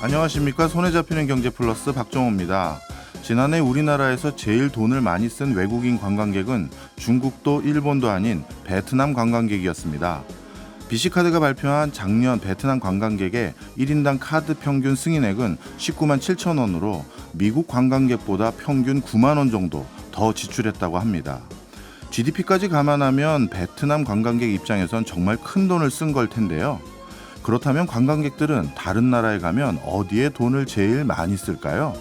안녕하십니까. 손에 잡히는 경제 플러스 박정호입니다. 지난해 우리나라에서 제일 돈을 많이 쓴 외국인 관광객은 중국도 일본도 아닌 베트남 관광객이었습니다. BC카드가 발표한 작년 베트남 관광객의 1인당 카드 평균 승인액은 19만 7천 원으로 미국 관광객보다 평균 9만 원 정도 더 지출했다고 합니다. GDP까지 감안하면 베트남 관광객 입장에선 정말 큰 돈을 쓴 걸 텐데요. 그렇다면 관광객들은 다른 나라에 가면 어디에 돈을 제일 많이 쓸까요?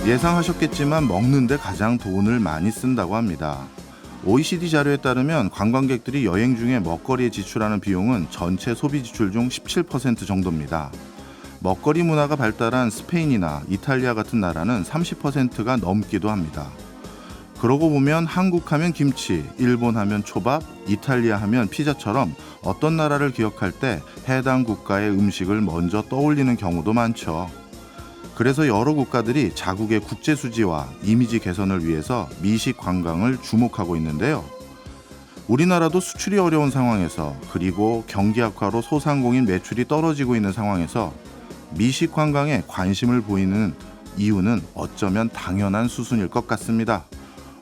예상하셨겠지만 먹는 데 가장 돈을 많이 쓴다고 합니다. OECD 자료에 따르면 관광객들이 여행 중에 먹거리에 지출하는 비용은 전체 소비 지출 중 17% 정도입니다. 먹거리 문화가 발달한 스페인이나 이탈리아 같은 나라는 30%가 넘기도 합니다. 그러고 보면 한국 하면 김치, 일본 하면 초밥, 이탈리아 하면 피자처럼 어떤 나라를 기억할 때 해당 국가의 음식을 먼저 떠올리는 경우도 많죠. 그래서 여러 국가들이 자국의 국제 수지와 이미지 개선을 위해서 미식 관광을 주목하고 있는데요. 우리나라도 수출이 어려운 상황에서 그리고 경기 악화로 소상공인 매출이 떨어지고 있는 상황에서 미식 관광에 관심을 보이는 이유는 어쩌면 당연한 수순일 것 같습니다.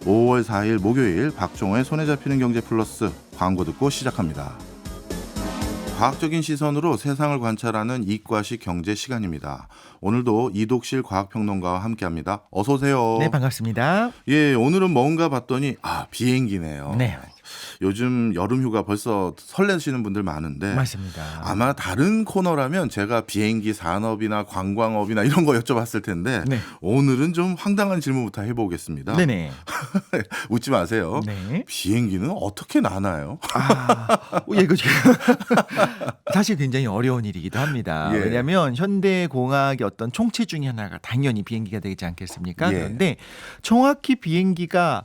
5월 4일 목요일 박종호의 손에 잡히는 경제 플러스 광고 듣고 시작합니다. 과학적인 시선으로 세상을 관찰하는 이과식 경제 시간입니다. 오늘도 이독실 과학평론가와 함께합니다. 어서 오세요. 네, 반갑습니다. 예, 오늘은 뭔가 봤더니 비행기네요. 네. 요즘 여름휴가 벌써 설레시는 분들 많은데 맞습니다. 아마 다른 코너라면 제가 비행기 산업이나 관광업이나 이런 거 여쭤봤을 텐데 네. 오늘은 좀 황당한 질문부터 해보겠습니다. 네네. 웃지 마세요. 네. 비행기는 어떻게 나나요? 이거 지금 사실 굉장히 어려운 일이기도 합니다. 예. 왜냐하면 현대공학의 어떤 총체 중에 하나가 당연히 비행기가 되지 않겠습니까? 예. 그런데 정확히 비행기가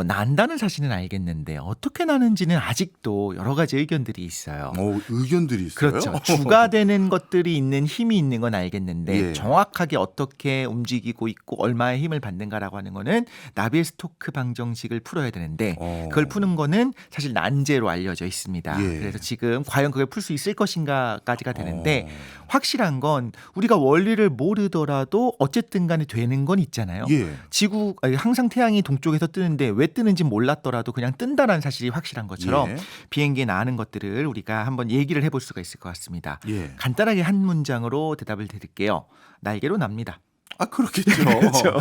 난다는 사실은 알겠는데 어떻게 나는지는 아직도 여러 가지 의견들이 있어요. 의견들이 있어요? 그렇죠. 주가 되는 것들이 있는 힘이 있는 건 알겠는데 예. 정확하게 어떻게 움직이고 있고 얼마의 힘을 받는가라고 하는 거는 나비에스토크 방정식을 풀어야 되는데 그걸 푸는 거는 사실 난제로 알려져 있습니다. 예. 그래서 지금 과연 그걸 풀 수 있을 것인가까지가 되는데 확실한 건 우리가 원리를 모르더라도 어쨌든 간에 되는 건 있잖아요. 예. 항상 태양이 동쪽에서 뜨는데 왜 뜨는지 몰랐더라도 그냥 뜬다는 사실이 확실한 것처럼 예. 비행기에 나는 것들을 우리가 한번 얘기를 해볼 수가 있을 것 같습니다. 예. 간단하게 한 문장으로 대답을 드릴게요. 날개로 납니다. 그렇겠죠. 그렇죠.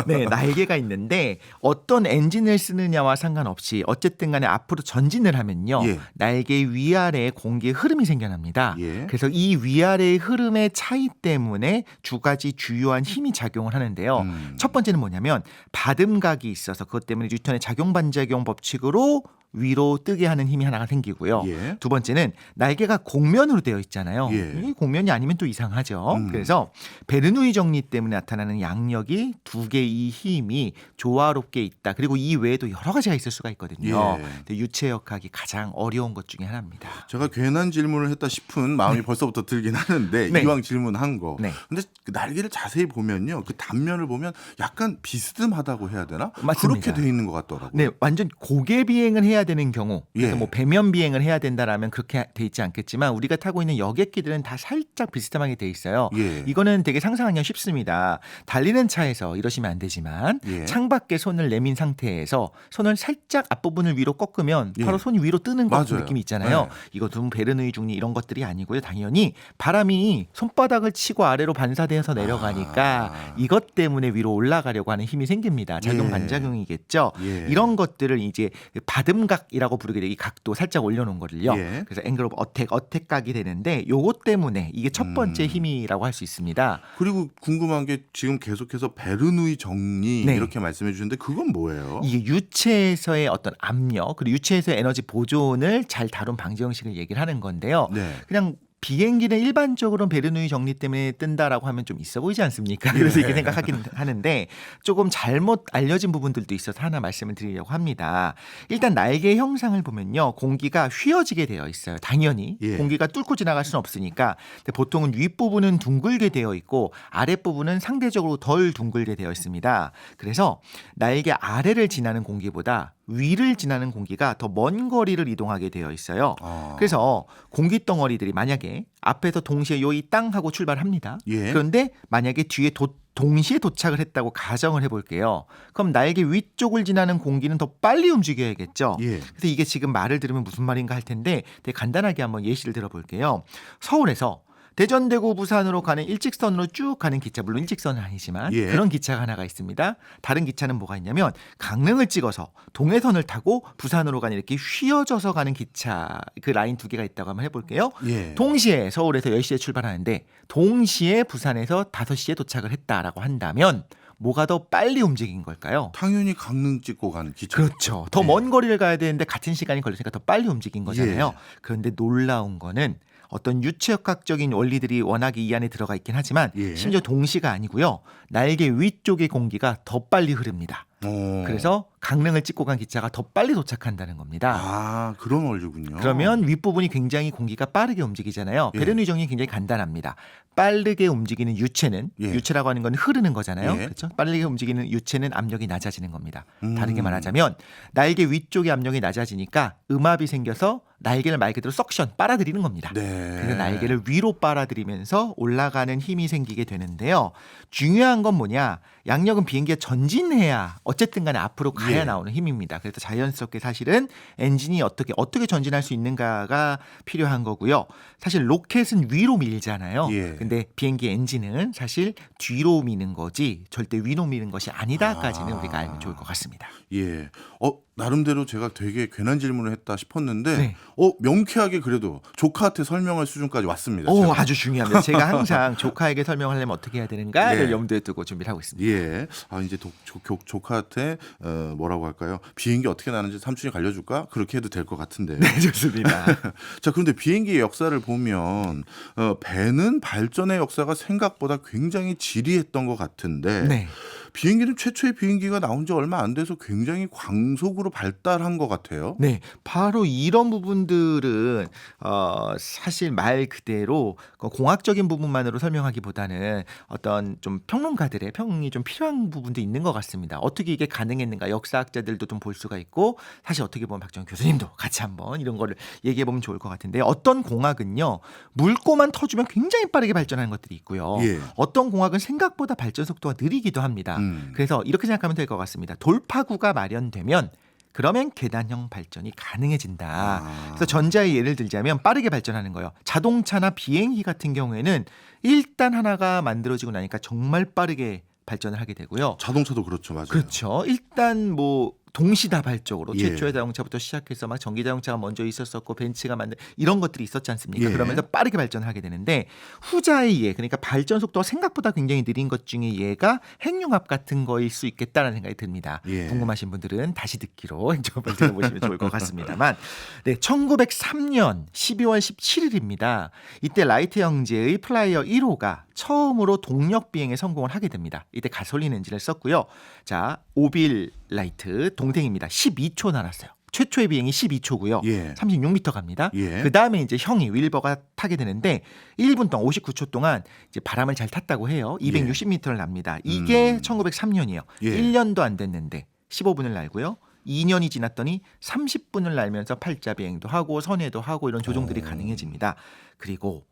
네, 날개가 있는데 어떤 엔진을 쓰느냐와 상관없이 어쨌든 간에 앞으로 전진을 하면요. 예. 날개 위아래에 공기의 흐름이 생겨납니다. 예. 그래서 이 위아래의 흐름의 차이 때문에 두 가지 주요한 힘이 작용을 하는데요. 첫 번째는 뭐냐면 받음각이 있어서 그것 때문에 뉴턴의 작용반작용 법칙으로 위로 뜨게 하는 힘이 하나가 생기고요. 예. 두 번째는 날개가 곡면으로 되어 있잖아요. 예. 이 곡면이 아니면 또 이상하죠. 그래서 베르누이 정리 때문에 나타나는 양력이 두 개의 힘이 조화롭게 있다. 그리고 이 외에도 여러 가지가 있을 수가 있거든요. 예. 근데 유체역학이 가장 어려운 것 중에 하나입니다. 제가 괜한 질문을 했다 싶은 마음이 벌써부터 들긴 하는데 네. 이왕 질문한 거. 네. 근데 그 날개를 자세히 보면요. 그 단면을 보면 약간 비스듬하다고 해야 되나? 맞습니다. 그렇게 돼 있는 것 같더라고요. 네, 완전 고개 비행을 해야 되는 경우, 그래서 예. 뭐 배면 비행을 해야 된다라면 그렇게 돼 있지 않겠지만 우리가 타고 있는 여객기들은 다 살짝 비스듬하게 돼 있어요. 예. 이거는 되게 상상하기가 쉽습니다. 달리는 차에서 이러시면 안 되지만 예. 창밖에 손을 내민 상태에서 손을 살짝 앞부분을 위로 꺾으면 예. 바로 손이 위로 뜨는 것 같은 맞아요. 느낌이 있잖아요. 네. 이것도 베르누이 중리 이런 것들이 아니고요. 당연히 바람이 손바닥을 치고 아래로 반사돼서 내려가니까 이것 때문에 위로 올라가려고 하는 힘이 생깁니다. 작용 예. 반작용이겠죠. 예. 이런 것들을 이제 받음각이라고 부르게 되고 이 각도 살짝 올려놓은 거를요. 예. 그래서 앵글 오브 어택각이 되는데 요것 때문에 이게 첫 번째 힘이라고 할 수 있습니다. 그리고 궁금한 게 지금 계속해서 베르누이 정리 네. 이렇게 말씀해 주셨는데 그건 뭐예요? 이게 유체에서의 어떤 압력 그리고 유체에서의 에너지 보존을 잘 다룬 방지 형식을 얘기를 하는 건데요. 네. 그냥 비행기는 일반적으로 베르누이 정리 때문에 뜬다라고 하면 좀 있어 보이지 않습니까? 그래서 이렇게 생각하긴 하는데 조금 잘못 알려진 부분들도 있어서 하나 말씀을 드리려고 합니다. 일단 날개 형상을 보면요. 공기가 휘어지게 되어 있어요. 당연히. 예. 공기가 뚫고 지나갈 수는 없으니까. 근데 보통은 윗부분은 둥글게 되어 있고 아랫부분은 상대적으로 덜 둥글게 되어 있습니다. 그래서 날개 아래를 지나는 공기보다 위를 지나는 공기가 더 먼 거리를 이동하게 되어 있어요. 아. 그래서 공기 덩어리들이 만약에 앞에서 동시에 요이 땅 하고 출발합니다. 예. 그런데 만약에 뒤에 동시에 도착을 했다고 가정을 해볼게요. 그럼 날개 위쪽을 지나는 공기는 더 빨리 움직여야겠죠. 예. 그래서 이게 지금 말을 들으면 무슨 말인가 할 텐데 되게 간단하게 한번 예시를 들어볼게요. 서울에서 대전, 대구, 부산으로 가는 일직선으로 쭉 가는 기차, 물론 일직선은 아니지만 예. 그런 기차가 하나가 있습니다. 다른 기차는 뭐가 있냐면 강릉을 찍어서 동해선을 타고 부산으로 가는 이렇게 휘어져서 가는 기차, 그 라인 두 개가 있다고 한번 해볼게요. 예. 동시에 서울에서 10시에 출발하는데 동시에 부산에서 5시에 도착을 했다라고 한다면 뭐가 더 빨리 움직인 걸까요? 당연히 강릉 찍고 간 기차. 그렇죠. 더 예. 먼 거리를 가야 되는데 같은 시간이 걸리니까 더 빨리 움직인 거잖아요. 예. 그런데 놀라운 거는 어떤 유체역학적인 원리들이 워낙에 이 안에 들어가 있긴 하지만 예. 심지어 동시가 아니고요. 날개 위쪽의 공기가 더 빨리 흐릅니다. 그래서 강릉을 찍고 간 기차가 더 빨리 도착한다는 겁니다. 아, 그런 원리군요. 그러면 윗부분이 굉장히 공기가 빠르게 움직이잖아요. 예. 베르누이 정리 굉장히 간단합니다. 빠르게 움직이는 유체는 예. 유체라고 하는 건 흐르는 거잖아요. 예. 그렇죠? 빠르게 움직이는 유체는 압력이 낮아지는 겁니다. 음. 다르게 말하자면 날개 위쪽의 압력이 낮아지니까 음압이 생겨서 날개를 말 그대로 석션 빨아들이는 겁니다. 네. 그래서 날개를 위로 빨아들이면서 올라가는 힘이 생기게 되는데요. 중요한 건 뭐냐? 양력은 비행기가 전진해야 어쨌든 간에 앞으로 가야 예. 나오는 힘입니다. 그래서 자연스럽게 사실은 엔진이 어떻게 전진할 수 있는가가 필요한 거고요. 사실 로켓은 위로 밀잖아요. 예. 근데 비행기 엔진은 사실 뒤로 미는 거지 절대 위로 미는 것이 아니다까지는 우리가 알면 좋을 것 같습니다. 예. 나름대로 제가 되게 괜한 질문을 했다 싶었는데 네. 명쾌하게 그래도 조카한테 설명할 수준까지 왔습니다. 오, 제가. 아주 중요합니다. 제가 항상 조카에게 설명하려면 어떻게 해야 되는가를 예. 염두에 두고 준비를 하고 있습니다. 예. 이제 조카한테 뭐라고 할까요? 비행기 어떻게 나는지 삼촌이 알려줄까? 그렇게 해도 될 것 같은데. 네, 좋습니다. 자, 그런데 비행기의 역사를 보면 배는 발전의 역사가 생각보다 굉장히 지리했던 것 같은데 네. 비행기는 최초의 비행기가 나온 지 얼마 안 돼서 굉장히 광속으로 발달한 것 같아요. 네, 바로 이런 부분들은 사실 말 그대로 공학적인 부분만으로 설명하기보다는 어떤 좀 평론가들의 평이 좀 필요한 부분도 있는 것 같습니다. 어떻게 이게 가능했는가 역사학자들도 좀 볼 수가 있고 사실 어떻게 보면 박정희 교수님도 같이 한번 이런 거를 얘기해 보면 좋을 것 같은데 어떤 공학은요 물꼬만 터주면 굉장히 빠르게 발전하는 것들이 있고요. 예. 어떤 공학은 생각보다 발전 속도가 느리기도 합니다. 그래서 이렇게 생각하면 될 것 같습니다. 돌파구가 마련되면 그러면 계단형 발전이 가능해진다. 그래서 전자의 예를 들자면 빠르게 발전하는 거예요. 자동차나 비행기 같은 경우에는 일단 하나가 만들어지고 나니까 정말 빠르게 발전을 하게 되고요. 자동차도 그렇죠, 맞아요. 그렇죠. 일단 뭐 동시다발적으로 예. 최초의 자동차부터 시작해서 막 전기 자동차가 먼저 있었었고 벤츠가 만든 이런 것들이 있었지 않습니까? 예. 그러면서 빠르게 발전하게 되는데 후자의 예, 그러니까 발전 속도가 생각보다 굉장히 느린 것 중에 얘가 핵융합 같은 거일 수 있겠다라는 생각이 듭니다. 예. 궁금하신 분들은 다시 듣기로 한번 들어보시면 좋을 것 같습니다만, 네, 1903년 12월 17일입니다. 이때 라이트 형제의 플라이어 1호가 처음으로 동력 비행에 성공을 하게 됩니다. 이때 가솔린 엔진을 썼고요. 자, 오빌 라이트 동생입니다. 12초 날았어요. 최초의 비행이 12초고요. 예. 36m 갑니다. 예. 그 다음에 이제 형이 윌버가 타게 되는데 1분 동안 59초 동안 이제 바람을 잘 탔다고 해요. 260m를 납니다. 이게 1903년이에요. 예. 1년도 안 됐는데 15분을 날고요. 2년이 지났더니 30분을 날면서 팔자 비행도 하고 선회도 하고 이런 조종들이 가능해집니다. 그리고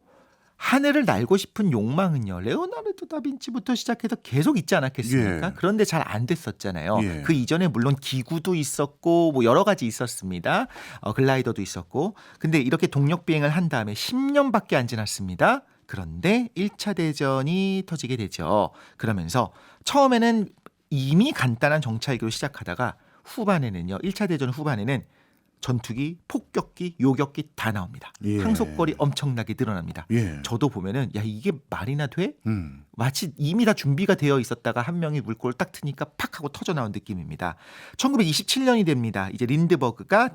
하늘을 날고 싶은 욕망은요. 레오나르도 다빈치부터 시작해서 계속 있지 않았겠습니까? 예. 그런데 잘 안 됐었잖아요. 예. 그 이전에 물론 기구도 있었고 뭐 여러 가지 있었습니다. 글라이더도 있었고. 근데 이렇게 동력 비행을 한 다음에 10년밖에 안 지났습니다. 그런데 1차 대전이 터지게 되죠. 그러면서 처음에는 이미 간단한 정찰기로 시작하다가 후반에는요. 1차 대전 후반에는 전투기, 폭격기, 요격기 다 나옵니다. 예. 항속거리 엄청나게 늘어납니다. 예. 저도 보면은 야 이게 말이나 돼? 음. 마치 이미 다 준비가 되어 있었다가 한 명이 물꼬를 딱 트니까 팍 하고 터져 나온 느낌입니다. 1927년이 됩니다. 이제 린드버그가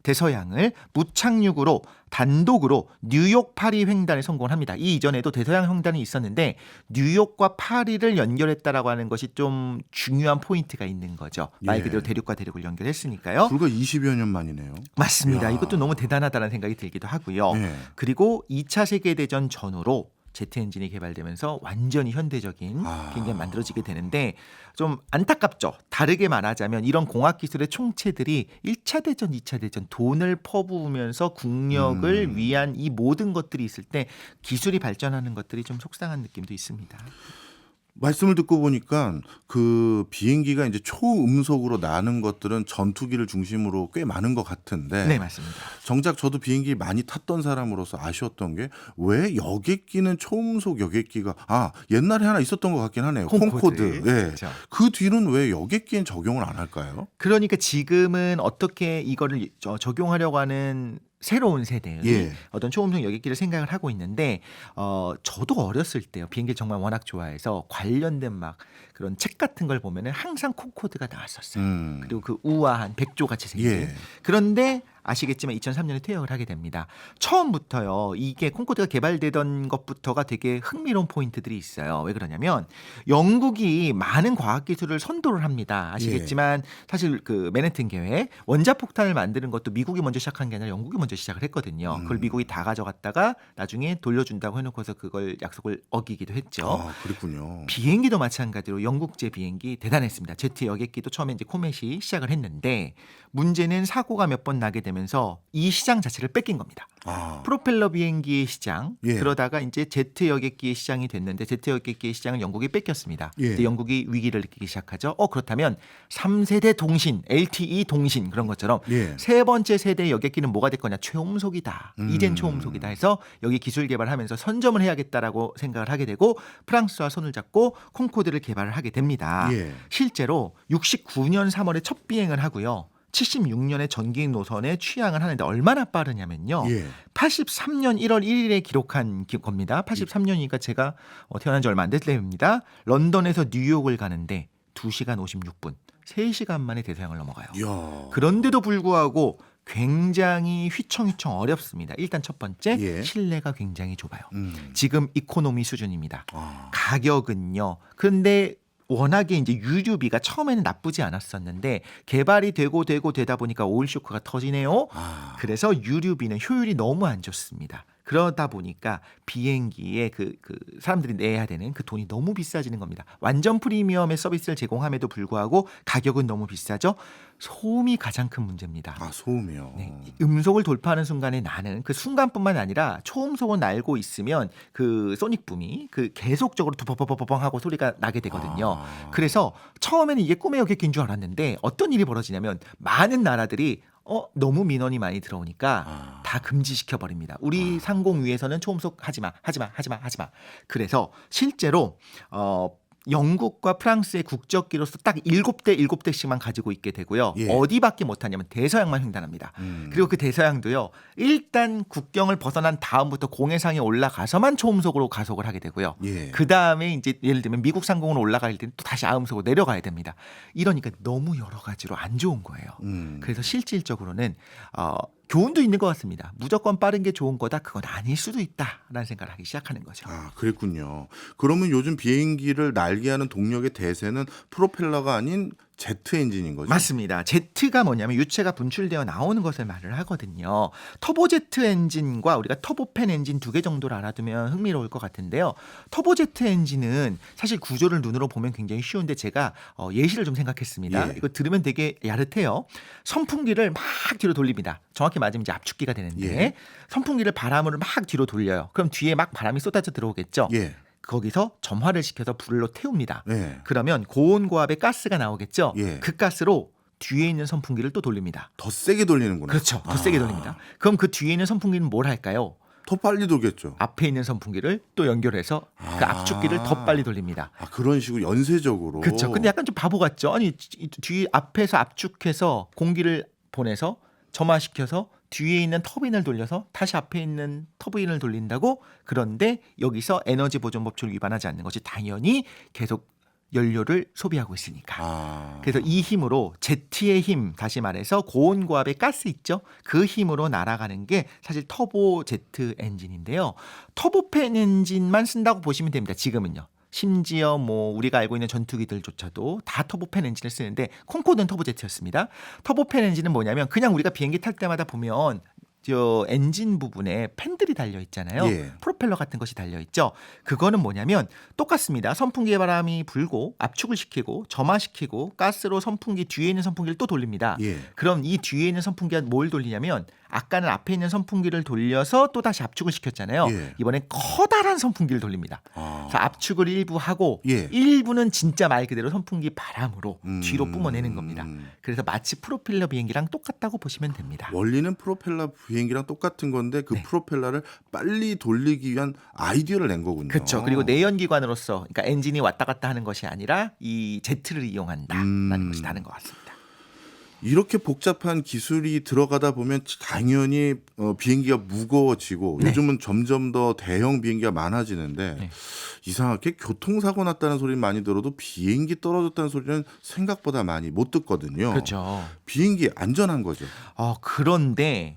대서양을 무착륙으로 단독으로 뉴욕 파리 횡단에 성공을 합니다. 이 이전에도 대서양 횡단이 있었는데 뉴욕과 파리를 연결했다라고 하는 것이 좀 중요한 포인트가 있는 거죠. 말 예. 그대로 대륙과 대륙을 연결했으니까요. 불과 20여 년 만이네요. 맞습니다. 야. 이것도 너무 대단하다는 생각이 들기도 하고요. 예. 그리고 2차 세계대전 전후로 제트 엔진이 개발되면서 완전히 현대적인 아. 비행기가 만들어지게 되는데 좀 안타깝죠. 다르게 말하자면 이런 공학 기술의 총체들이 1차 대전, 2차 대전 돈을 퍼부으면서 국력을 위한 이 모든 것들이 있을 때 기술이 발전하는 것들이 좀 속상한 느낌도 있습니다. 말씀을 듣고 보니까 그 비행기가 이제 초음속으로 나는 것들은 전투기를 중심으로 꽤 많은 것 같은데 네, 맞습니다. 정작 저도 비행기 많이 탔던 사람으로서 아쉬웠던 게 왜 여객기는 초음속 여객기가 옛날에 하나 있었던 것 같긴 하네요. 콩코드. 예. 그렇죠. 그 뒤는 왜 여객기엔 적용을 안 할까요? 그러니까 지금은 어떻게 이거를 적용하려고 하는 새로운 세대의 예. 어떤 초음속 여객기를 생각을 하고 있는데 저도 어렸을 때요. 비행기를 정말 워낙 좋아해서 관련된 막 그런 책 같은 걸 보면은 항상 콩코드가 나왔었어요. 그리고 그 우아한 백조 같이 생긴. 예. 그런데 아시겠지만 2003년에 퇴역을 하게 됩니다. 처음부터요. 이게 콩코드가 개발되던 것부터가 되게 흥미로운 포인트들이 있어요. 왜 그러냐면 영국이 많은 과학 기술을 선도를 합니다. 아시겠지만 사실 그 맨해튼 계획 원자폭탄을 만드는 것도 미국이 먼저 시작한 게 아니라 영국이 먼저 시작을 했거든요. 그걸 미국이 다 가져갔다가 나중에 돌려준다고 해놓고서 그걸 약속을 어기기도 했죠. 그랬군요. 비행기도 마찬가지로 영국제 비행기 대단했습니다. 제트 여객기도 처음에 이제 코멧이 시작을 했는데 문제는 사고가 몇 번 나게 되면서 이 시장 자체를 뺏긴 겁니다. 프로펠러 비행기의 시장 예. 그러다가 이제 제트 여객기의 시장이 됐는데 제트 여객기의 시장을 영국이 뺏겼습니다. 예. 이제 영국이 위기를 느끼기 시작하죠. 그렇다면 3세대 동신, LTE 동신 그런 것처럼 예. 세 번째 세대 여객기는 뭐가 될 거냐? 초음속이다. 이젠 초음속이다 해서 여기 기술 개발하면서 선점을 해야겠다라고 생각을 하게 되고 프랑스와 손을 잡고 콩코드를 개발을 하게 됩니다. 예. 실제로 69년 3월에 첫 비행을 하고요. 76년에 전기행 노선에 취항을 하는데 얼마나 빠르냐면요. 예. 83년 1월 1일에 기록한 겁니다. 83년이니까 제가 태어난 지 얼마 안 됐을 때입니다. 런던에서 뉴욕을 가는데 2시간 56분, 3시간 만에 대서양을 넘어가요. 이야. 그런데도 불구하고 굉장히 휘청휘청 어렵습니다. 일단 첫 번째, 예. 실내가 굉장히 좁아요. 음. 지금 이코노미 수준입니다. 가격은요. 그런데 워낙에 이제 유류비가 처음에는 나쁘지 않았었는데 개발이 되다 보니까 오일 쇼크가 터지네요. 그래서 유류비는 효율이 너무 안 좋습니다. 그러다 보니까 비행기에 그 사람들이 내야 되는 그 돈이 너무 비싸지는 겁니다. 완전 프리미엄의 서비스를 제공함에도 불구하고 가격은 너무 비싸죠. 소음이 가장 큰 문제입니다. 소음이요. 네, 음속을 돌파하는 순간에 나는 그 순간뿐만 아니라 초음속을 날고 있으면 그 소닉붐이 그 계속적으로 두퍼퍼퍼펑 하고 소리가 나게 되거든요. 그래서 처음에는 이게 꿈의 여객기인 줄 알았는데 어떤 일이 벌어지냐면 많은 나라들이 너무 민원이 많이 들어오니까 다 금지시켜 버립니다. 우리 상공위에서는 초음속 하지 마. 그래서 실제로 영국과 프랑스의 국적기로서 딱 7대씩만 가지고 있게 되고요. 예. 어디밖에 못하냐면 대서양만 횡단합니다. 그리고 그 대서양도요. 일단 국경을 벗어난 다음부터 공해상에 올라가서만 초음속으로 가속을 하게 되고요. 예. 그 다음에 이제 예를 들면 미국 상공으로 올라갈 때는 또 다시 아음속으로 내려가야 됩니다. 이러니까 너무 여러 가지로 안 좋은 거예요. 그래서 실질적으로는 교훈도 있는 것 같습니다. 무조건 빠른 게 좋은 거다. 그건 아닐 수도 있다라는 생각을 하기 시작하는 거죠. 그랬군요. 그러면 요즘 비행기를 날게 하는 동력의 대세는 프로펠러가 아닌 제트 엔진인 거죠? 맞습니다. 제트가 뭐냐면 유체가 분출되어 나오는 것을 말을 하거든요. 터보제트 엔진과 우리가 터보팬 엔진 2개 정도를 알아두면 흥미로울 것 같은데요. 터보제트 엔진은 사실 구조를 눈으로 보면 굉장히 쉬운데 제가 예시를 좀 생각했습니다. 예. 이거 들으면 되게 야릇해요. 선풍기를 막 뒤로 돌립니다. 정확히 말하면 이제 압축기가 되는데 예. 선풍기를 바람으로 막 뒤로 돌려요. 그럼 뒤에 막 바람이 쏟아져 들어오겠죠. 예. 거기서 점화를 시켜서 불로 태웁니다. 예. 그러면 고온고압의 가스가 나오겠죠. 예. 그 가스로 뒤에 있는 선풍기를 또 돌립니다. 더 세게 돌리는구나. 그렇죠. 더 세게 돌립니다. 그럼 그 뒤에 있는 선풍기는 뭘 할까요? 더 빨리 돌겠죠. 앞에 있는 선풍기를 또 연결해서 그 압축기를 더 빨리 돌립니다. 그런 식으로 연쇄적으로. 그렇죠. 근데 약간 좀 바보 같죠. 아니 뒤 앞에서 압축해서 공기를 보내서 점화시켜서 뒤에 있는 터빈을 돌려서 다시 앞에 있는 터빈을 돌린다고? 그런데 여기서 에너지 보존 법칙을 위반하지 않는 것이 당연히 계속 연료를 소비하고 있으니까. 그래서 이 힘으로 제트의 힘, 다시 말해서 고온고압의 가스 있죠? 그 힘으로 날아가는 게 사실 터보 제트 엔진인데요. 터보팬 엔진만 쓴다고 보시면 됩니다. 지금은요. 심지어 뭐 우리가 알고 있는 전투기들조차도 다 터보팬 엔진을 쓰는데 콩코드는 터보제트였습니다. 터보팬 엔진은 뭐냐면 그냥 우리가 비행기 탈 때마다 보면 저 엔진 부분에 팬들이 달려 있잖아요. 예. 프로펠러 같은 것이 달려 있죠. 그거는 뭐냐면 똑같습니다. 선풍기에 바람이 불고 압축을 시키고 점화시키고 가스로 선풍기 뒤에 있는 선풍기를 또 돌립니다. 예. 그럼 이 뒤에 있는 선풍기가 뭘 돌리냐면 아까는 앞에 있는 선풍기를 돌려서 또 다시 압축을 시켰잖아요. 예. 이번엔 커다란 선풍기를 돌립니다. 아. 그래서 압축을 일부 하고 예. 일부는 진짜 말 그대로 선풍기 바람으로 뒤로 뿜어내는 겁니다. 음. 그래서 마치 프로펠러 비행기랑 똑같다고 보시면 됩니다. 원리는 프로펠러 비행기랑 똑같은 건데 그 네. 프로펠러를 빨리 돌리기 위한 아이디어를 낸 거군요. 그렇죠. 그리고 내연기관으로서 그러니까 엔진이 왔다 갔다 하는 것이 아니라 이 제트를 이용한다라는 것이 다른 것 같습니다. 이렇게 복잡한 기술이 들어가다 보면 당연히 비행기가 무거워지고 네. 요즘은 점점 더 대형 비행기가 많아지는데 네. 이상하게 교통사고 났다는 소리는 많이 들어도 비행기 떨어졌다는 소리는 생각보다 많이 못 듣거든요. 그렇죠. 비행기 안전한 거죠. 그런데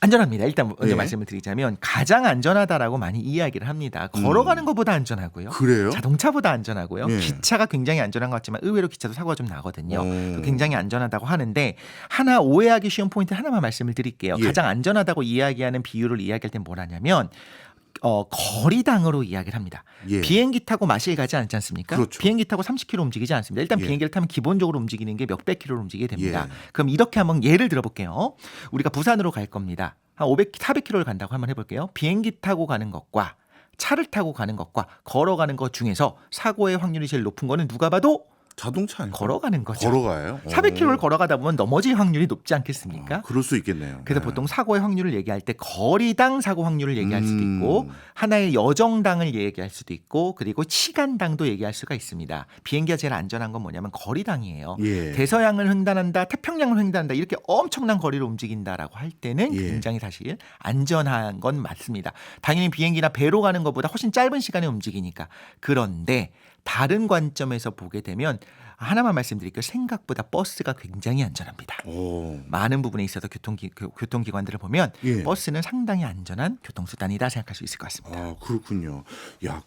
안전합니다. 일단 먼저 예. 말씀을 드리자면 가장 안전하다라고 많이 이야기를 합니다. 걸어가는 것보다 안전하고요. 그래요? 자동차보다 안전하고요. 예. 기차가 굉장히 안전한 것 같지만 의외로 기차도 사고가 좀 나거든요. 오. 굉장히 안전하다고 하는데 하나 오해하기 쉬운 포인트 하나만 말씀을 드릴게요. 예. 가장 안전하다고 이야기하는 비율을 이야기할 땐 뭐라냐면 거리당으로 이야기를 합니다. 예. 비행기 타고 마실 가지 않지 않습니까? 그렇죠. 비행기 타고 30km 움직이지 않습니다. 일단 예. 비행기를 타면 기본적으로 움직이는 게 몇백 킬로를 움직이게 됩니다. 예. 그럼 이렇게 한번 예를 들어볼게요. 우리가 부산으로 갈 겁니다. 한 500, 400km를 간다고 한번 해볼게요. 비행기 타고 가는 것과 차를 타고 가는 것과 걸어가는 것 중에서 사고의 확률이 제일 높은 거는 누가 봐도 자동차 아니에요? 걸어가는 거죠. 걸어가요? 400km를 걸어가다 보면 넘어질 확률이 높지 않겠습니까? 그럴 수 있겠네요. 그래서 네. 보통 사고의 확률을 얘기할 때 거리당 사고 확률을 얘기할 수도 있고 하나의 여정당을 얘기할 수도 있고 그리고 시간당도 얘기할 수가 있습니다. 비행기가 제일 안전한 건 뭐냐면 거리당이에요. 예. 대서양을 횡단한다, 태평양을 횡단한다 이렇게 엄청난 거리를 움직인다라고 할 때는 예. 굉장히 사실 안전한 건 맞습니다. 당연히 비행기나 배로 가는 것보다 훨씬 짧은 시간에 움직이니까. 그런데 다른 관점에서 보게 되면 하나만 말씀드릴게요. 생각보다 버스가 굉장히 안전합니다. 오. 많은 부분에 있어서 교통기관들을 보면 예. 버스는 상당히 안전한 교통수단이다 생각할 수 있을 것 같습니다. 아, 그렇군요. 야,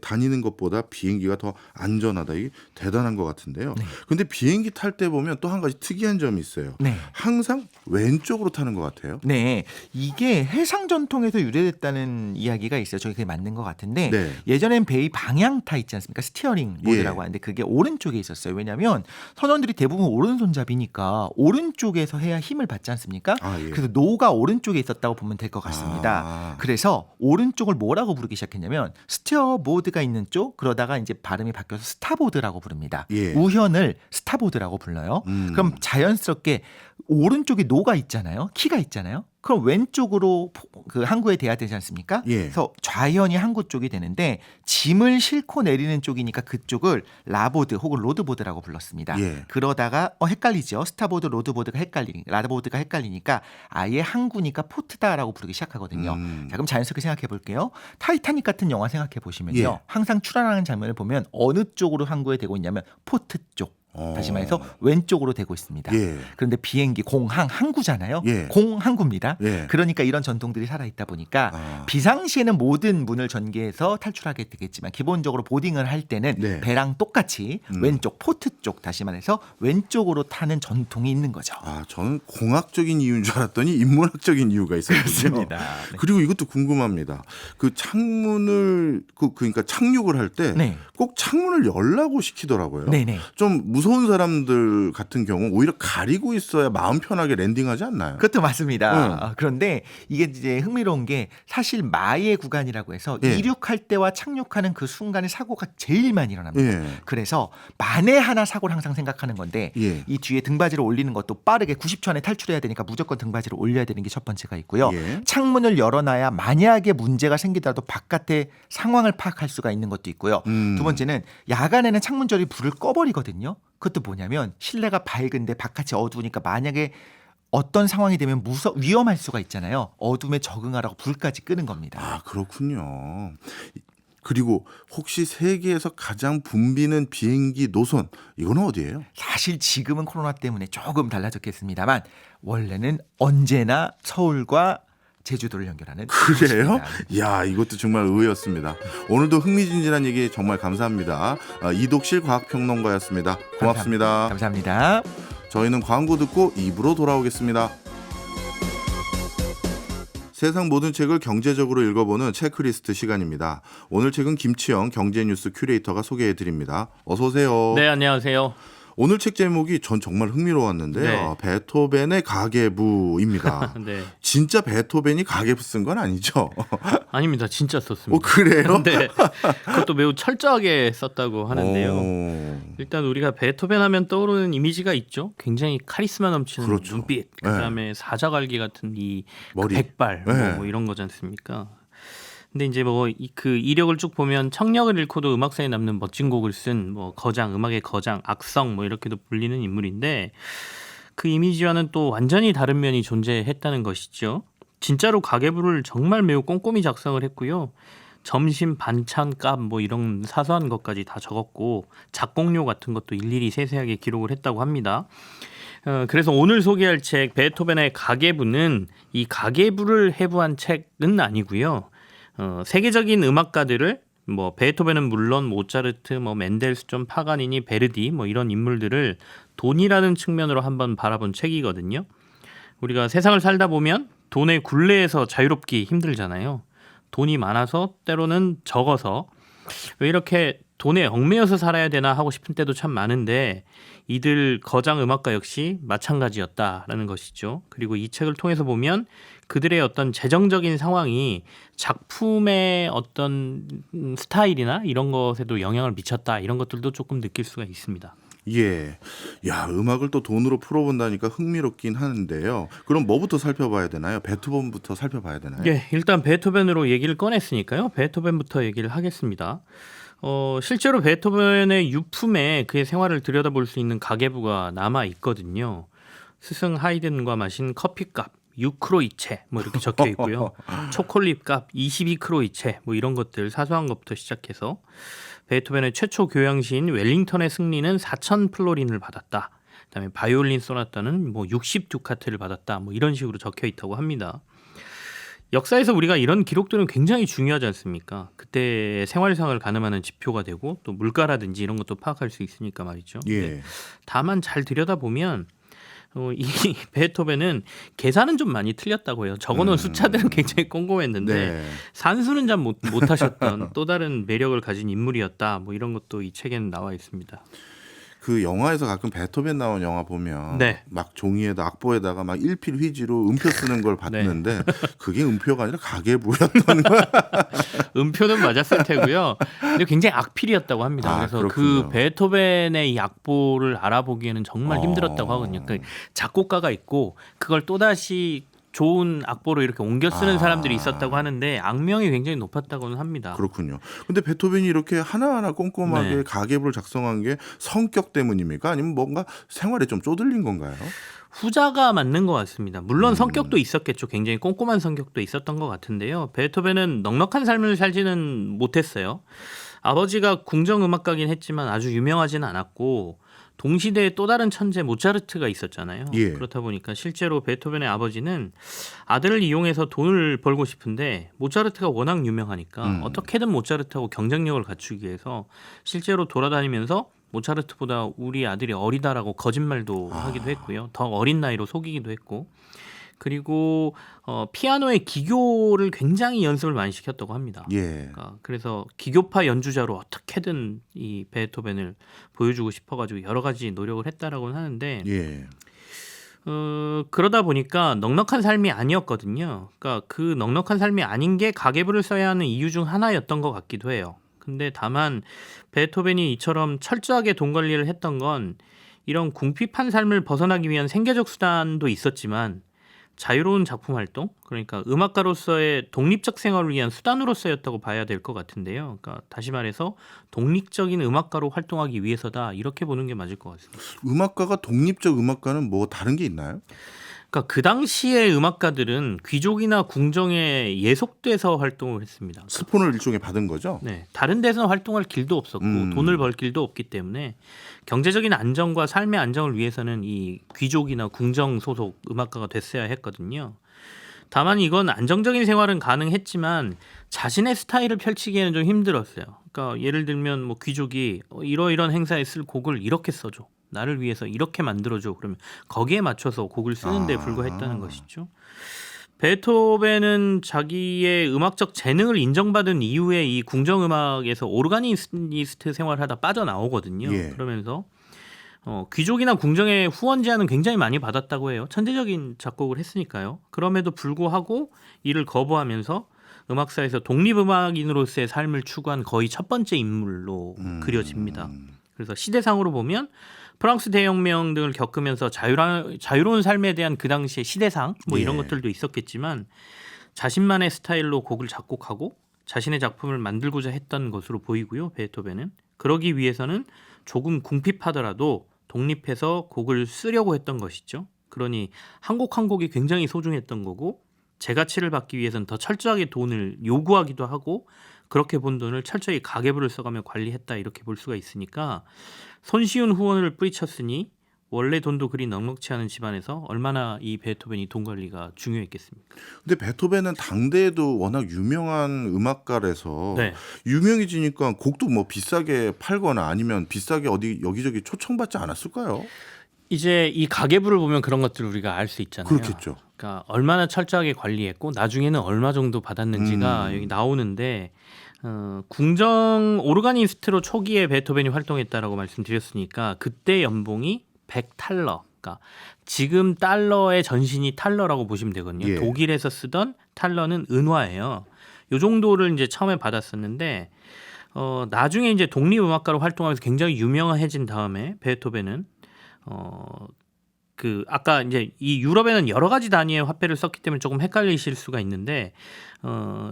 다니는 것보다 비행기가 더 안전하다. 이게 대단한 것 같은데요. 네. 근데 비행기 탈 때 보면 또 한 가지 특이한 점이 있어요. 네. 항상 왼쪽으로 타는 것 같아요. 네, 이게 해상 전통에서 유래됐다는 이야기가 있어요. 저게 그게 맞는 것 같은데 네. 예전엔 배의 방향타 있지 않습니까? 스티어링 모드라고 예. 하는데 그게 오른쪽에 있었어요. 왜냐하면 선원들이 대부분 오른손잡이니까 오른쪽에서 해야 힘을 받지 않습니까? 아, 예. 그래서 노가 오른쪽에 있었다고 보면 될 것 같습니다. 아. 그래서 오른쪽을 뭐라고 부르기 시작했냐면 스티어보드가 있는 쪽 그러다가 이제 발음이 바뀌어서 스타보드라고 부릅니다. 예. 우현을 스타보드라고 불러요. 그럼 자연스럽게 오른쪽에 노가 있잖아요. 키가 있잖아요. 그럼 왼쪽으로 그 항구에 대야 되지 않습니까? 예. 그래서 좌현이 항구 쪽이 되는데 짐을 싣고 내리는 쪽이니까 그쪽을 라보드 혹은 로드보드라고 불렀습니다. 예. 그러다가 헷갈리죠. 스타보드, 로드보드가 라보드가 헷갈리니까 아예 항구니까 포트다라고 부르기 시작하거든요. 자, 그럼 자연스럽게 생각해 볼게요. 타이타닉 같은 영화 생각해 보시면요. 예. 항상 출항하는 장면을 보면 어느 쪽으로 항구에 대고 있냐면 포트 쪽. 다시 말해서 왼쪽으로 되고 있습니다. 예. 그런데 비행기 항구잖아요. 예. 공항구입니다. 예. 그러니까 이런 전통들이 살아있다 보니까 아. 비상시에는 모든 문을 전개해서 탈출하게 되겠지만 기본적으로 보딩을 할 때는 네. 배랑 똑같이 왼쪽 포트 쪽 다시 말해서 왼쪽으로 타는 전통이 있는 거죠. 아, 저는 공학적인 이유인 줄 알았더니 인문학적인 이유가 있었군요. 그렇습니다. 네. 그리고 이것도 궁금합니다. 그 창문을 그러니까 착륙을 할 때 꼭 네. 창문을 열라고 시키더라고요. 네네. 좀 무서운 사람들 같은 경우 오히려 가리고 있어야 마음 편하게 랜딩하지 않나요? 그것도 맞습니다. 응. 그런데 이게 이제 흥미로운 게 사실 마의 구간이라고 해서 예. 이륙할 때와 착륙하는 그 순간에 사고가 제일 많이 일어납니다. 예. 그래서 만에 하나 사고를 항상 생각하는 건데 예. 이 뒤에 등받이를 올리는 것도 빠르게 90초 안에 탈출해야 되니까 무조건 등받이를 올려야 되는 게 첫 번째가 있고요. 예. 창문을 열어놔야 만약에 문제가 생기더라도 바깥의 상황을 파악할 수가 있는 것도 있고요. 두 번째는 야간에는 창문절이 불을 꺼버리거든요. 그것도 뭐냐면 실내가 밝은데 바깥이 어두우니까 만약에 어떤 상황이 되면 위험할 수가 있잖아요. 어둠에 적응하라고 불까지 끄는 겁니다. 아, 그렇군요. 그리고 혹시 세계에서 가장 붐비는 비행기 노선 이거는 어디예요? 사실 지금은 코로나 때문에 조금 달라졌겠습니다만 원래는 언제나 서울과 제주도를 연결하는 그래요? 곳입니다. 야, 이것도 정말 의외였습니다. 오늘도 흥미진진한 얘기 정말 감사합니다. 이독실 과학평론가였습니다. 고맙습니다. 감사합니다. 저희는 광고 듣고 입으로 돌아오겠습니다. 세상 모든 책을 경제적으로 읽어보는 체크리스트 시간입니다. 오늘 책은 김치영 경제뉴스 큐레이터가 소개해드립니다. 어서 오세요. 네, 안녕하세요. 오늘 책 제목이 전 정말 흥미로웠는데요. 네. 베토벤의 가계부입니다. 네. 진짜 베토벤이 가계부 쓴 건 아니죠? 아닙니다. 진짜 썼습니다. 그래요? 네. 그것도 매우 철저하게 썼다고 하는데요. 일단 우리가 베토벤 하면 떠오르는 이미지가 있죠. 굉장히 카리스마 넘치는 그렇죠. 눈빛, 그다음에 사자갈기 같은 이 머리. 백발 네. 뭐 이런 거지 않습니까? 근데 이제 뭐 그 이력을 쭉 보면 청력을 잃고도 음악사에 남는 멋진 곡을 쓴 뭐 거장, 음악의 거장, 악성 뭐 이렇게도 불리는 인물인데 그 이미지와는 또 완전히 다른 면이 존재했다는 것이죠. 진짜로 가계부를 정말 매우 꼼꼼히 작성을 했고요. 점심 반찬값 뭐 이런 사소한 것까지 다 적었고 작곡료 같은 것도 일일이 세세하게 기록을 했다고 합니다. 그래서 오늘 소개할 책 베토벤의 가계부는 이 가계부를 해부한 책은 아니고요. 세계적인 음악가들을 뭐 베토벤은 물론 모차르트, 뭐 멘델스존, 파가니니, 베르디 뭐 이런 인물들을 돈이라는 측면으로 한번 바라본 책이거든요. 우리가 세상을 살다 보면 돈의 굴레에서 자유롭기 힘들잖아요. 돈이 많아서 때로는 적어서 왜 이렇게 돈에 얽매여서 살아야 되나 하고 싶은 때도 참 많은데 이들 거장 음악가 역시 마찬가지였다라는 것이죠. 그리고 이 책을 통해서 보면 그들의 어떤 재정적인 상황이 작품의 어떤 스타일이나 이런 것에도 영향을 미쳤다 이런 것들도 조금 느낄 수가 있습니다. 예. 야, 음악을 또 돈으로 풀어본다니까 흥미롭긴 하는데요. 그럼 뭐부터 살펴봐야 되나요? 베토벤부터 살펴봐야 되나요? 예, 일단 베토벤으로 얘기를 꺼냈으니까요. 베토벤부터 얘기를 하겠습니다. 실제로 베토벤의 유품에 그의 생활을 들여다볼 수 있는 가계부가 남아 있거든요. 스승 하이든과 마신 커피값 6크로이체 뭐 이렇게 적혀 있고요. 초콜릿값 22크로이체 뭐 이런 것들 사소한 것부터 시작해서 베토벤의 최초 교향시인 웰링턴의 승리는 4,000 플로린을 받았다. 그다음에 바이올린 소나타는 뭐 60두카트를 받았다. 뭐 이런 식으로 적혀 있다고 합니다. 역사에서 우리가 이런 기록들은 굉장히 중요하지 않습니까? 그때 생활상을 가늠하는 지표가 되고 또 물가라든지 이런 것도 파악할 수 있으니까 말이죠. 예. 다만 잘 들여다보면 이 베토벤은 계산은 좀 많이 틀렸다고요. 적어놓은 숫자들은 굉장히 꼼꼼했는데 네. 산수는 잘 못하셨던 또 다른 매력을 가진 인물이었다. 뭐 이런 것도 이 책에는 나와 있습니다. 그 영화에서 가끔 베토벤 나온 영화 보면 네. 막 종이에다 악보에다가 막 일필휘지로 음표 쓰는 걸 봤는데 그게 음표가 아니라 가계부였던 거야. 음표는 맞았을 테고요. 근데 굉장히 악필이었다고 합니다. 그래서 그렇군요. 그 베토벤의 이 악보를 알아보기에는 정말 힘들었다고 하거든요. 그러니까 작곡가가 있고 그걸 또다시 좋은 악보로 이렇게 옮겨 쓰는 사람들이 있었다고 하는데 악명이 굉장히 높았다고는 합니다. 그렇군요. 근데 베토벤이 이렇게 하나하나 꼼꼼하게 네. 가계부를 작성한 게 성격 때문입니까? 아니면 뭔가 생활에 좀 쪼들린 건가요? 후자가 맞는 것 같습니다. 물론 성격도 있었겠죠. 굉장히 꼼꼼한 성격도 있었던 것 같은데요. 베토벤은 넉넉한 삶을 살지는 못했어요. 아버지가 궁정음악가긴 했지만 아주 유명하지는 않았고 동시대에 또 다른 천재 모차르트가 있었잖아요. 예. 그렇다 보니까 실제로 베토벤의 아버지는 아들을 이용해서 돈을 벌고 싶은데 모차르트가 워낙 유명하니까 어떻게든 모차르트하고 경쟁력을 갖추기 위해서 실제로 돌아다니면서 모차르트보다 우리 아들이 어리다라고 거짓말도 하기도 했고요. 더 어린 나이로 속이기도 했고 그리고 피아노의 기교를 굉장히 연습을 많이 시켰다고 합니다. 예. 그래서 기교파 연주자로 어떻게든 이 베토벤을 보여주고 싶어가지고 여러 가지 노력을 했다라고는 하는데 예. 그러다 보니까 넉넉한 삶이 아니었거든요. 그러니까 그 넉넉한 삶이 아닌 게 가계부를 써야 하는 이유 중 하나였던 것 같기도 해요. 근데 다만 베토벤이 이처럼 철저하게 돈 관리를 했던 건 이런 궁핍한 삶을 벗어나기 위한 생계적 수단도 있었지만 자유로운 작품 활동, 그러니까 음악가로서의 독립적 생활을 위한 수단으로서였다고 봐야 될 것 같은데요. 그러니까 다시 말해서 독립적인 음악가로 활동하기 위해서다 이렇게 보는 게 맞을 것 같습니다. 음악가가 독립적 음악가는 뭐 다른 게 있나요? 그러니까 그 당시의 음악가들은 귀족이나 궁정에 예속돼서 활동을 했습니다. 스폰을 일종의 받은 거죠? 네, 다른 데서 활동할 길도 없었고 돈을 벌 길도 없기 때문에 경제적인 안정과 삶의 안정을 위해서는 이 귀족이나 궁정 소속 음악가가 됐어야 했거든요. 다만 이건 안정적인 생활은 가능했지만 자신의 스타일을 펼치기에는 좀 힘들었어요. 그러니까 예를 들면 뭐 귀족이 이러이런 행사에 쓸 곡을 이렇게 써줘. 나를 위해서 이렇게 만들어줘. 그러면 거기에 맞춰서 곡을 쓰는 데 불과했다는 것이죠. 베토벤은 자기의 음악적 재능을 인정받은 이후에 이 궁정음악에서 오르가니스트 생활하다 빠져나오거든요. 예. 그러면서 귀족이나 궁정의 후원 제안은 굉장히 많이 받았다고 해요. 천재적인 작곡을 했으니까요. 그럼에도 불구하고 이를 거부하면서 음악사에서 독립음악인으로서의 삶을 추구한 거의 첫 번째 인물로 그려집니다. 그래서 시대상으로 보면 프랑스 대혁명 등을 겪으면서 자유로운 삶에 대한 그 당시의 시대상 뭐 이런 예. 것들도 있었겠지만 자신만의 스타일로 곡을 작곡하고 자신의 작품을 만들고자 했던 것으로 보이고요. 베토벤은 그러기 위해서는 조금 궁핍하더라도 독립해서 곡을 쓰려고 했던 것이죠. 그러니 한 곡 한 곡이 굉장히 소중했던 거고 제가치를 받기 위해서는 더 철저하게 돈을 요구하기도 하고 그렇게 번 돈을 철저히 가계부를 써가며 관리했다 이렇게 볼 수가 있으니까 손쉬운 후원을 뿌리쳤으니 원래 돈도 그리 넉넉치 않은 집안에서 얼마나 이 베토벤이 돈 관리가 중요했겠습니까? 근데 베토벤은 당대에도 워낙 유명한 음악가라서 네. 유명해지니까 곡도 뭐 비싸게 팔거나 아니면 비싸게 어디 여기저기 초청받지 않았을까요? 이제 이 가계부를 보면 그런 것들을 우리가 알 수 있잖아요. 그렇겠죠. 그러니까 얼마나 철저하게 관리했고 나중에는 얼마 정도 받았는지가 여기 나오는데 궁정 오르가니스트로 초기에 베토벤이 활동했다라고 말씀드렸으니까 그때 연봉이 100탈러. 그러니까 지금 달러의 전신이 탈러라고 보시면 되거든요. 예. 독일에서 쓰던 탈러는 은화예요. 요 정도를 이제 처음에 받았었는데 나중에 이제 독립음악가로 활동하면서 굉장히 유명해진 다음에 베토벤은 그 아까 이제 이 유럽에는 여러 가지 단위의 화폐를 썼기 때문에 조금 헷갈리실 수가 있는데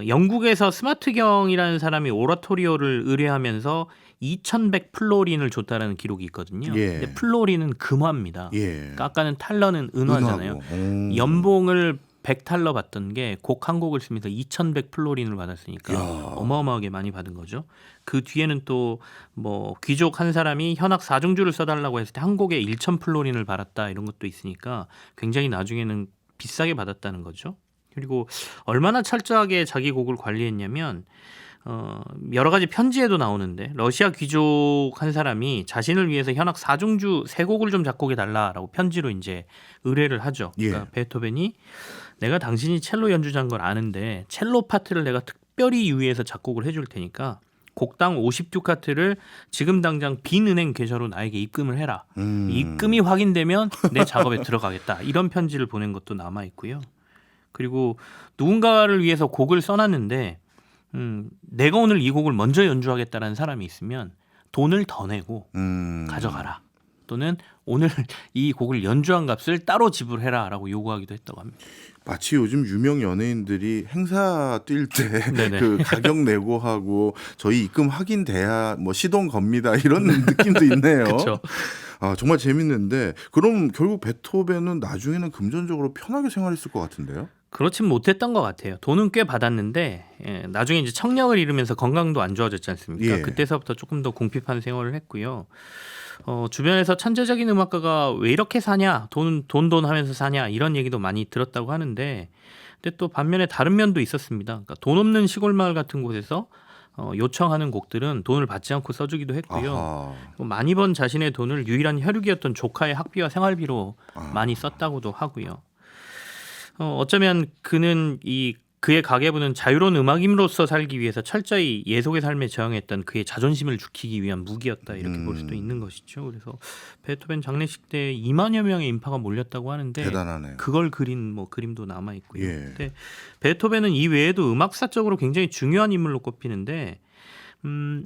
영국에서 스마트경이라는 사람이 오라토리오를 의뢰하면서 2100 플로린을 줬다라는 기록이 있거든요. 예. 근데 플로린은 금화입니다. 예. 그러니까 아까는 탈러는 은화잖아요. 은하고. 연봉을 100탈러 받던 게 곡 한 곡을 쓰면서 2100 플로린을 받았으니까 야. 어마어마하게 많이 받은 거죠. 그 뒤에는 또 뭐 귀족 한 사람이 현악 4중주를 써달라고 했을 때 한 곡에 1000 플로린을 받았다 이런 것도 있으니까 굉장히 나중에는 비싸게 받았다는 거죠. 그리고 얼마나 철저하게 자기 곡을 관리했냐면 여러 가지 편지에도 나오는데 러시아 귀족 한 사람이 자신을 위해서 현악 4중주 3곡을 좀 작곡해 달라라고 편지로 이제 의뢰를 하죠. 그러니까 예. 베토벤이 내가 당신이 첼로 연주자인 걸 아는데 첼로 파트를 내가 특별히 유의해서 작곡을 해줄 테니까 곡당 50듀카트를 지금 당장 빈 은행 계좌로 나에게 입금을 해라. 입금이 확인되면 내 작업에 들어가겠다. 이런 편지를 보낸 것도 남아 있고요. 그리고 누군가를 위해서 곡을 써놨는데 내가 오늘 이 곡을 먼저 연주하겠다라는 사람이 있으면 돈을 더 내고 가져가라. 또는 오늘 이 곡을 연주한 값을 따로 지불해라라고 요구하기도 했다고 합니다. 마치 요즘 유명 연예인들이 행사 뛸 때 네네. 그 가격 내고 하고 저희 입금 확인돼야 뭐 시동 겁니다 이런 느낌도 있네요. 그렇죠. 아 정말 재밌는데 그럼 결국 베토벤은 나중에는 금전적으로 편하게 생활했을 것 같은데요? 그렇진 못했던 것 같아요. 돈은 꽤 받았는데 나중에 이제 청력을 잃으면서 건강도 안 좋아졌지 않습니까? 예. 그때서부터 조금 더 궁핍한 생활을 했고요. 주변에서 천재적인 음악가가 왜 이렇게 사냐, 돈 하면서 사냐 이런 얘기도 많이 들었다고 하는데, 근데 또 반면에 다른 면도 있었습니다. 그러니까 돈 없는 시골 마을 같은 곳에서 요청하는 곡들은 돈을 받지 않고 써주기도 했고요. 아하. 많이 번 자신의 돈을 유일한 혈육이었던 조카의 학비와 생활비로 많이 썼다고도 하고요. 어쩌면 그는 그의 가계부는 자유로운 음악인으로서 살기 위해서 철저히 예속의 삶에 저항했던 그의 자존심을 지키기 위한 무기였다 이렇게 볼 수도 있는 것이죠. 그래서 베토벤 장례식 때 2만여 명의 인파가 몰렸다고 하는데 대단하네요. 그걸 그린 뭐 그림도 남아 있고요. 예. 근데 베토벤은 이 외에도 음악사적으로 굉장히 중요한 인물로 꼽히는데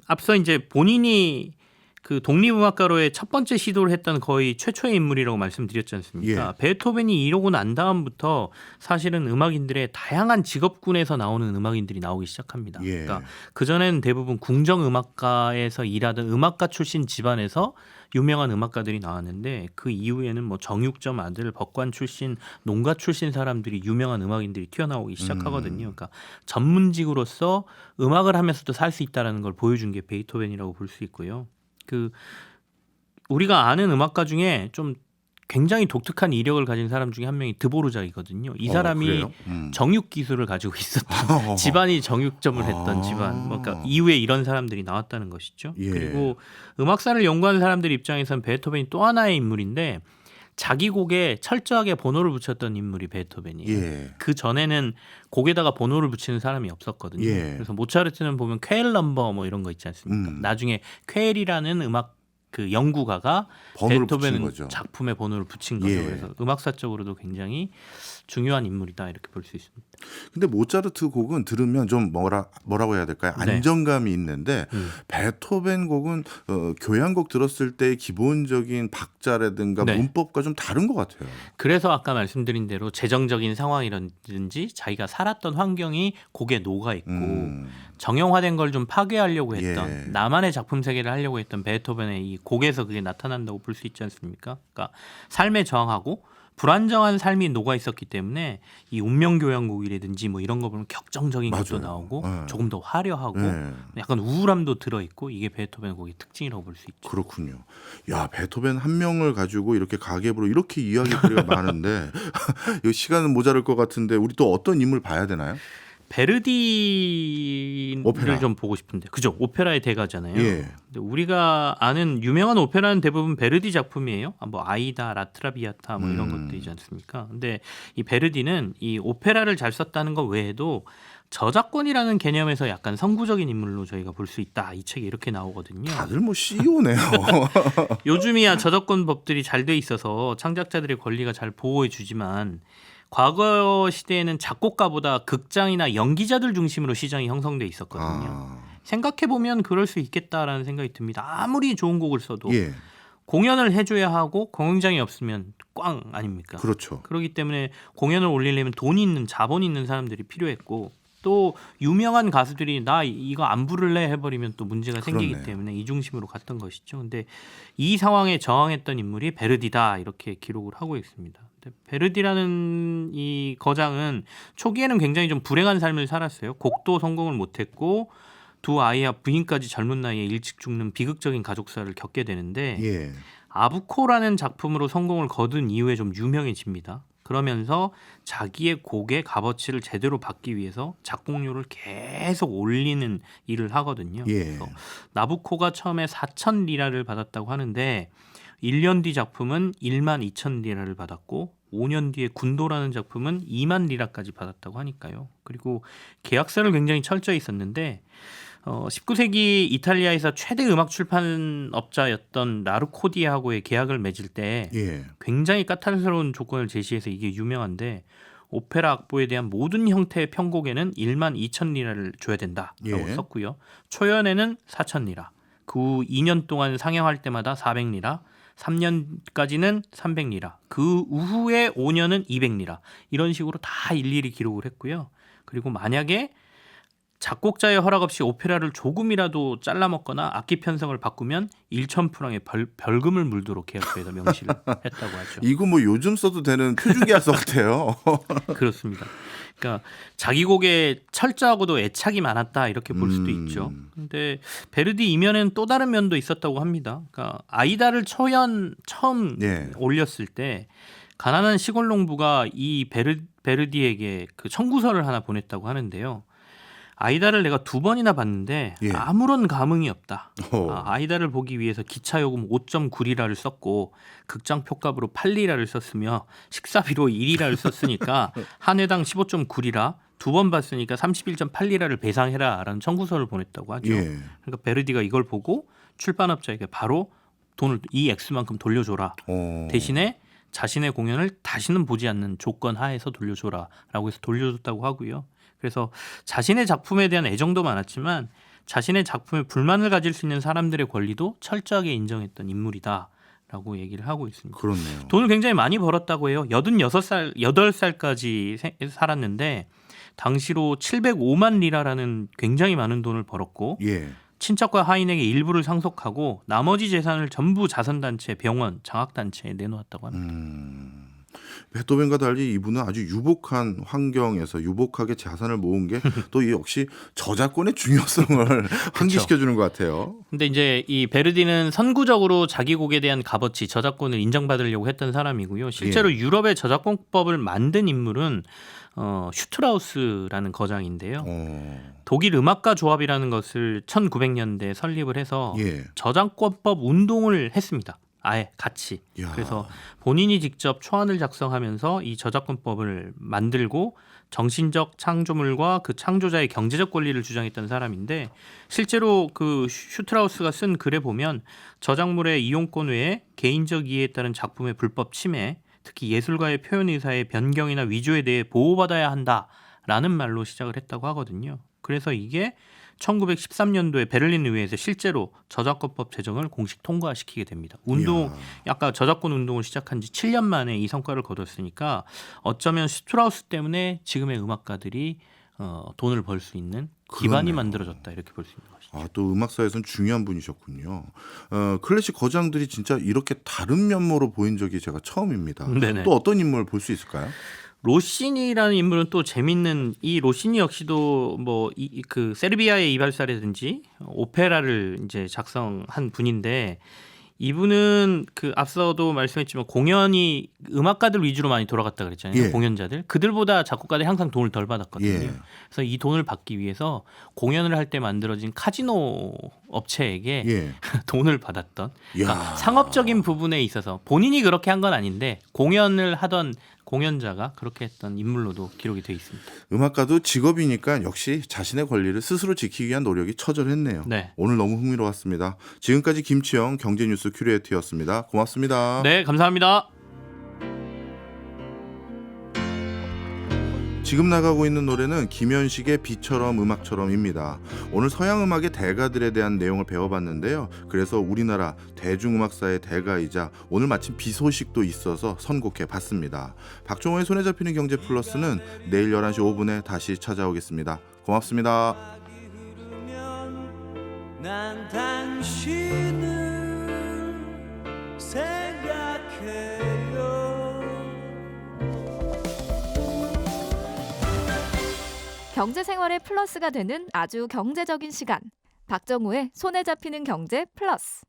앞서 이제 본인이 그 독립음악가로의 첫 번째 시도를 했던 거의 최초의 인물이라고 말씀드렸지 않습니까? 예. 베토벤이 이러고 난 다음부터 사실은 음악인들의 다양한 직업군에서 나오는 음악인들이 나오기 시작합니다. 예. 그러니까 그전에는 대부분 궁정음악가에서 일하던 음악가 출신 집안에서 유명한 음악가들이 나왔는데 그 이후에는 뭐 정육점 아들, 법관 출신, 농가 출신 사람들이 유명한 음악인들이 튀어나오기 시작하거든요. 그러니까 전문직으로서 음악을 하면서도 살 수 있다는 걸 보여준 게 베토벤이라고 볼 수 있고요. 그 우리가 아는 음악가 중에 좀 굉장히 독특한 이력을 가진 사람 중에 한 명이 드보르작이거든요. 이 사람이 그래요? 정육 기술을 가지고 있었던 집안이 정육점을 했던 집안. 그러니까 이후에 이런 사람들이 나왔다는 것이죠. 예. 그리고 음악사를 연구하는 사람들 입장에선 베토벤이 또 하나의 인물인데 자기 곡에 철저하게 번호를 붙였던 인물이 베토벤이에요. 예. 그 전에는 곡에다가 번호를 붙이는 사람이 없었거든요. 예. 그래서 모차르트는 보면 퀘일 넘버 뭐 이런 거 있지 않습니까? 나중에 퀘일이라는 음악 그 연구가가 번호를 붙인 베토벤 거죠. 작품에 번호를 붙인 거죠. 예. 그래서 음악사적으로도 굉장히 중요한 인물이다 이렇게 볼 수 있습니다. 근데 모차르트 곡은 들으면 좀 뭐라고 해야 될까요? 네. 안정감이 있는데 베토벤 곡은 교향곡 들었을 때 기본적인 박자라든가 네. 문법과 좀 다른 것 같아요. 그래서 아까 말씀드린 대로 재정적인 상황이라든지 자기가 살았던 환경이 곡에 녹아 있고 정형화된 걸 좀 파괴하려고 했던 예. 나만의 작품 세계를 하려고 했던 베토벤의 이 곡에서 그게 나타난다고 볼 수 있지 않습니까? 그러니까 삶에 저항하고 불안정한 삶이 녹아 있었기 때문에 이 운명교향곡이라든지 뭐 이런 거 보면 격정적인 것도 맞아요. 나오고 네. 조금 더 화려하고 네. 약간 우울함도 들어 있고 이게 베토벤 곡의 특징이라고 볼 수 있죠. 그렇군요. 야, 베토벤 한 명을 가지고 이렇게 가계부로 이렇게 이야기거리가 많은데 이 시간은 모자랄 것 같은데 우리 또 어떤 인물 봐야 되나요? 베르디를 오페라. 좀 보고 싶은데 그죠? 오페라의 대가잖아요. 예. 근데 우리가 아는 유명한 오페라는 대부분 베르디 작품이에요. 뭐 아이다, 라트라비아타 뭐 이런 것들이지 않습니까? 근데 이 베르디는 이 오페라를 잘 썼다는 것 외에도 저작권이라는 개념에서 약간 선구적인 인물로 저희가 볼 수 있다. 이 책에 이렇게 나오거든요. 다들 뭐 CEO네요. 요즘이야 저작권 법들이 잘 돼 있어서 창작자들의 권리가 잘 보호해 주지만 과거 시대에는 작곡가보다 극장이나 연기자들 중심으로 시장이 형성돼 있었거든요. 생각해 보면 그럴 수 있겠다라는 생각이 듭니다. 아무리 좋은 곡을 써도 예. 공연을 해줘야 하고 공연장이 없으면 꽝 아닙니까? 그렇죠. 그렇기 때문에 공연을 올리려면 돈이 있는 자본 있는 사람들이 필요했고 또 유명한 가수들이 나 이거 안 부를래 해버리면 또 문제가 생기기 그렇네. 때문에 이 중심으로 갔던 것이죠. 근데 이 상황에 저항했던 인물이 베르디다 이렇게 기록을 하고 있습니다. 근데 베르디라는 이 거장은 초기에는 굉장히 좀 불행한 삶을 살았어요. 곡도 성공을 못했고 두 아이와 부인까지 젊은 나이에 일찍 죽는 비극적인 가족사를 겪게 되는데 예. 아부코라는 작품으로 성공을 거둔 이후에 좀 유명해집니다. 그러면서 자기의 곡의 값어치를 제대로 받기 위해서 작곡료를 계속 올리는 일을 하거든요. 예. 그래서 나부코가 처음에 4천 리라를 받았다고 하는데 1년 뒤 작품은 1만 2천 리라를 받았고 5년 뒤에 군도라는 작품은 2만 리라까지 받았다고 하니까요. 그리고 계약서를 굉장히 철저히 썼는데 19세기 이탈리아에서 최대 음악 출판업자였던 라르코디하고의 계약을 맺을 때 예. 굉장히 까탈스러운 조건을 제시해서 이게 유명한데 오페라 악보에 대한 모든 형태의 편곡에는 1만 2천 리라를 줘야 된다라고 예. 썼고요. 초연에는 4천 리라. 그 후 2년 동안 상영할 때마다 400리라, 3년까지는 300리라, 그 후에 5년은 200리라 이런 식으로 다 일일이 기록을 했고요. 그리고 만약에 작곡자의 허락 없이 오페라를 조금이라도 잘라먹거나 악기 편성을 바꾸면 1,000프랑의 벌금을 물도록 계약서에다 명시를 했다고 하죠. 이거 뭐 요즘 써도 되는 표준계약서 같아요. 그렇습니다. 그러니까 자기 곡에 철저하고도 애착이 많았다 이렇게 볼 수도 있죠. 근데 베르디 이면에는 또 다른 면도 있었다고 합니다. 그러니까 아이다를 처음 예. 올렸을 때 가난한 시골 농부가 이 베르디에게 그 청구서를 하나 보냈다고 하는데요. 아이다를 내가 2번이나 봤는데 예. 아무런 감흥이 없다. 오. 아이다를 보기 위해서 기차 요금 5.9리라를 썼고 극장 표값으로 8리라를 썼으며 식사비로 1리라를 썼으니까 한 회당 15.9리라 2번 봤으니까 31.8리라를 배상해라라는 청구서를 보냈다고 하죠. 예. 그러니까 베르디가 이걸 보고 출판업자에게 바로 돈을 이 액수만큼 돌려줘라. 대신에 자신의 공연을 다시는 보지 않는 조건 하에서 돌려줘라라고 해서 돌려줬다고 하고요. 그래서 자신의 작품에 대한 애정도 많았지만 자신의 작품에 불만을 가질 수 있는 사람들의 권리도 철저하게 인정했던 인물이다라고 얘기를 하고 있습니다. 그렇네요. 돈을 굉장히 많이 벌었다고 해요. 8살까지 살았는데 당시로 705만 리라라는 굉장히 많은 돈을 벌었고 예. 친척과 하인에게 일부를 상속하고 나머지 재산을 전부 자선단체, 병원, 장학단체에 내놓았다고 합니다. 베토벤과 달리 이분은 아주 유복한 환경에서 유복하게 자산을 모은 게 또 역시 저작권의 중요성을 환기시켜주는 것 같아요. 근데 이제 이 베르디는 선구적으로 자기 곡에 대한 값어치, 저작권을 인정받으려고 했던 사람이고요. 실제로 예. 유럽의 저작권법을 만든 인물은 슈트라우스라는 거장인데요. 독일 음악가 조합이라는 것을 1900년대에 설립을 해서 예. 저작권법 운동을 했습니다. 아예 같이. 이야. 그래서 본인이 직접 초안을 작성하면서 이 저작권법을 만들고 정신적 창조물과 그 창조자의 경제적 권리를 주장했던 사람인데 실제로 그 슈트라우스가 쓴 글에 보면 저작물의 이용권 외에 개인적 이해에 따른 작품의 불법 침해, 특히 예술가의 표현 의사의 변경이나 위조에 대해 보호받아야 한다라는 말로 시작을 했다고 하거든요. 그래서 이게 1913년도에 베를린 의회에서 실제로 저작권법 제정을 공식 통과시키게 됩니다. 이야. 아까 저작권 운동을 시작한 지 7년 만에 이 성과를 거뒀으니까 어쩌면 슈트라우스 때문에 지금의 음악가들이 돈을 벌 수 있는 기반이 그렇네요. 만들어졌다 이렇게 볼 수 있는 것이죠. 아, 또 음악사에선 중요한 분이셨군요. 클래식 거장들이 진짜 이렇게 다른 면모로 보인 적이 제가 처음입니다. 네네. 또 어떤 인물을 볼 수 있을까요? 로시니라는 인물은 또 재밌는 이 로시니 역시도 뭐 그 세르비아의 이발사라든지 오페라를 이제 작성한 분인데 이분은 그 앞서도 말씀했지만 공연이 음악가들 위주로 많이 돌아갔다 그랬잖아요. 예. 공연자들 그들보다 작곡가들이 항상 돈을 덜 받았거든요. 예. 그래서 이 돈을 받기 위해서 공연을 할 때 만들어진 카지노 업체에게 예. 돈을 받았던 그러니까 야. 상업적인 부분에 있어서 본인이 그렇게 한 건 아닌데 공연을 하던 공연자가 그렇게 했던 인물로도 기록이 돼 있습니다. 음악가도 직업이니까 역시 자신의 권리를 스스로 지키기 위한 노력이 처절했네요. 네. 오늘 너무 흥미로웠습니다. 지금까지 김치영 경제뉴스 큐레이터였습니다. 고맙습니다. 네, 감사합니다. 지금 나가고 있는 노래는 김현식의 비처럼 음악처럼입니다. 오늘 서양 음악의 대가들에 대한 내용을 배워봤는데요. 그래서 우리나라 대중음악사의 대가이자 오늘 마침 비 소식도 있어서 선곡해봤습니다. 박종호의 손에 잡히는 경제 플러스는 내일 11시 5분에 다시 찾아오겠습니다. 고맙습니다. 난 당신을 생각해요. 경제 생활의 플러스가 되는 아주 경제적인 시간. 박정우의 손에 잡히는 경제 플러스.